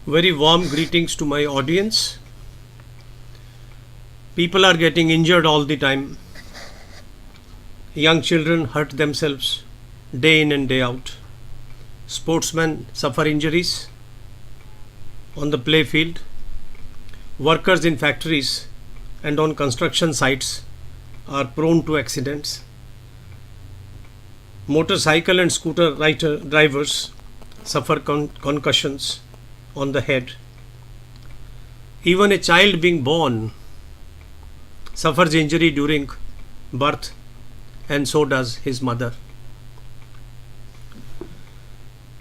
Very warm greetings to my audience. People are getting injured all the time. Young children hurt themselves day in and day out. Sportsmen suffer injuries on the play field. Workers in factories and on construction sites are prone to accidents. Motorcycle and scooter drivers suffer concussions on the head. Even a child being born suffers injury during birth, and so does his mother.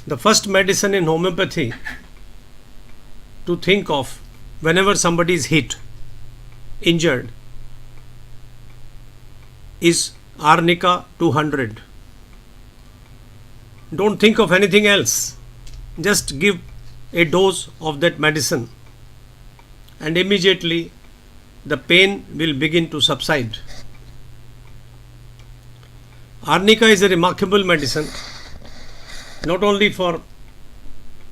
The first medicine in homeopathy to think of whenever somebody is hit, injured, is Arnica 200. Don't think of anything else. Just give a dose of that medicine and immediately the pain will begin to subside. Arnica is a remarkable medicine not only for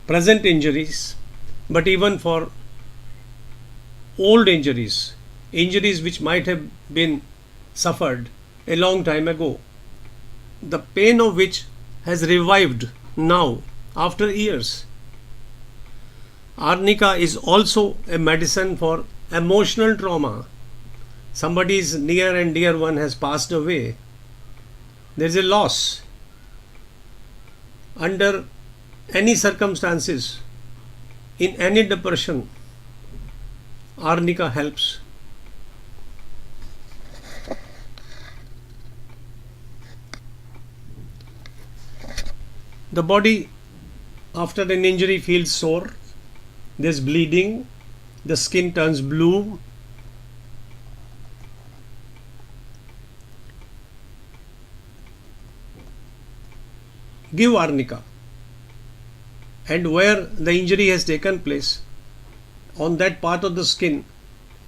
present injuries but even for old injuries which might have been suffered a long time ago, the pain of which has revived now after years. Arnica is also a medicine for emotional trauma. Somebody's near and dear one has passed away. There is a loss. Under any circumstances, in any depression, Arnica helps. The body after an injury feels sore, there's bleeding, the skin turns blue. Give Arnica, and where the injury has taken place, on that part of the skin,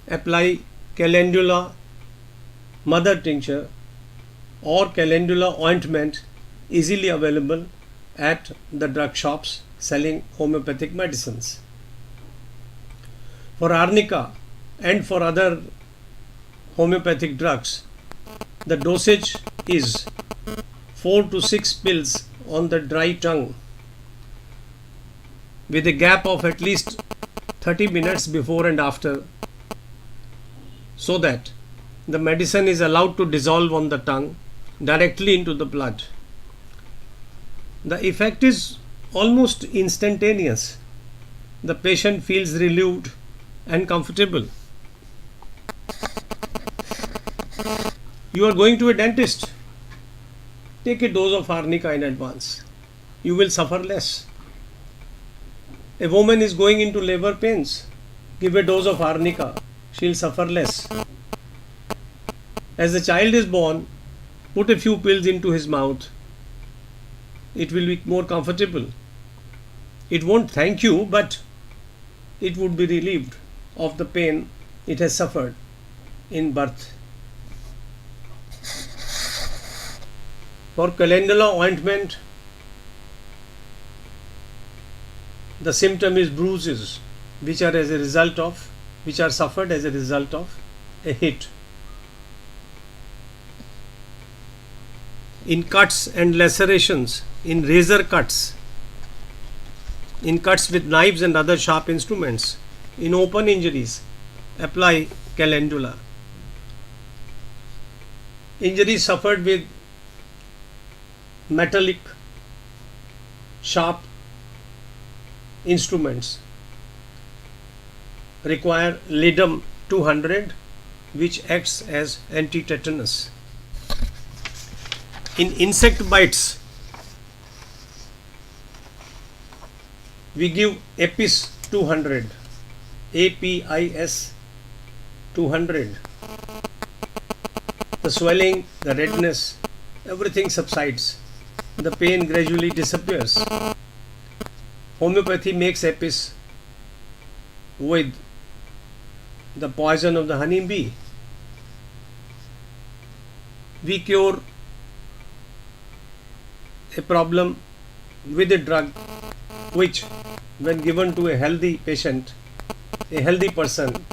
apply calendula mother tincture or calendula ointment, easily available at the drug shops selling homeopathic medicines. For Arnica and for other homeopathic drugs, the dosage is 4 to 6 pills on the dry tongue with a gap of at least 30 minutes before and after, so that the medicine is allowed to dissolve on the tongue directly into the blood. The effect is almost instantaneous. The patient feels relieved and comfortable. You are going to a dentist. Take a dose of Arnica in advance. You will suffer less. A woman is going into labor pains. Give a dose of Arnica. She will suffer less. As the child is born, put a few pills into his mouth. It will be more comfortable. It won't thank you, but it would be relieved of the pain it has suffered in birth. For calendula ointment, the symptom is bruises which are suffered as a result of a hit. In cuts and lacerations, in razor cuts, in cuts with knives and other sharp instruments, in open injuries, apply calendula. Injuries suffered with metallic, sharp instruments require Lidum 200, which acts as anti-tetanus. In insect bites, we give Apis 200, APIS 200. The swelling, the redness, everything subsides. The pain gradually disappears. Homeopathy makes Apis with the poison of the honey bee. We cure a problem with a drug which when given to a healthy patient, a healthy person,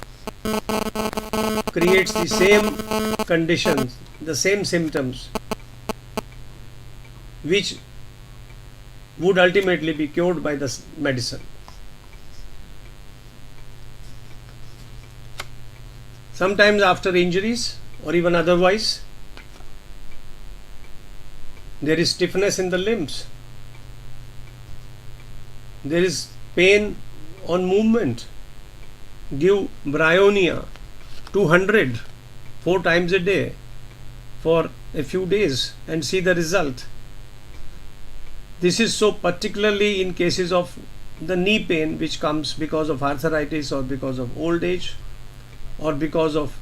creates the same conditions, the same symptoms, which would ultimately be cured by the medicine. Sometimes after injuries or even otherwise, there is stiffness in the limbs, there is pain on movement. Give Bryonia 200 4 times a day for a few days and see the result. This is so particularly in cases of the knee pain which comes because of arthritis or because of old age or because of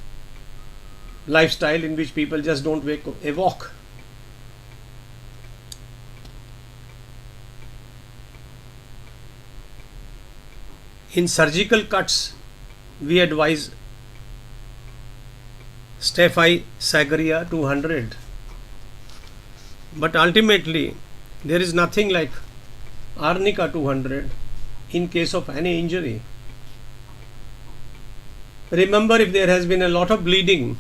lifestyle in which people just don't walk. In surgical cuts, we advise Staphylococcus aureus 200, but ultimately there is nothing like Arnica 200 in case of any injury. Remember, if there has been a lot of bleeding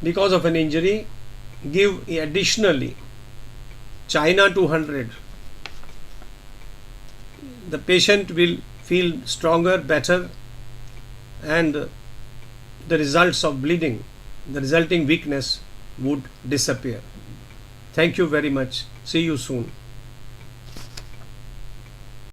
because of an injury, give additionally China 200. The patient will feel stronger, better, and the results of bleeding, the resulting weakness would disappear. Thank you very much. See you soon.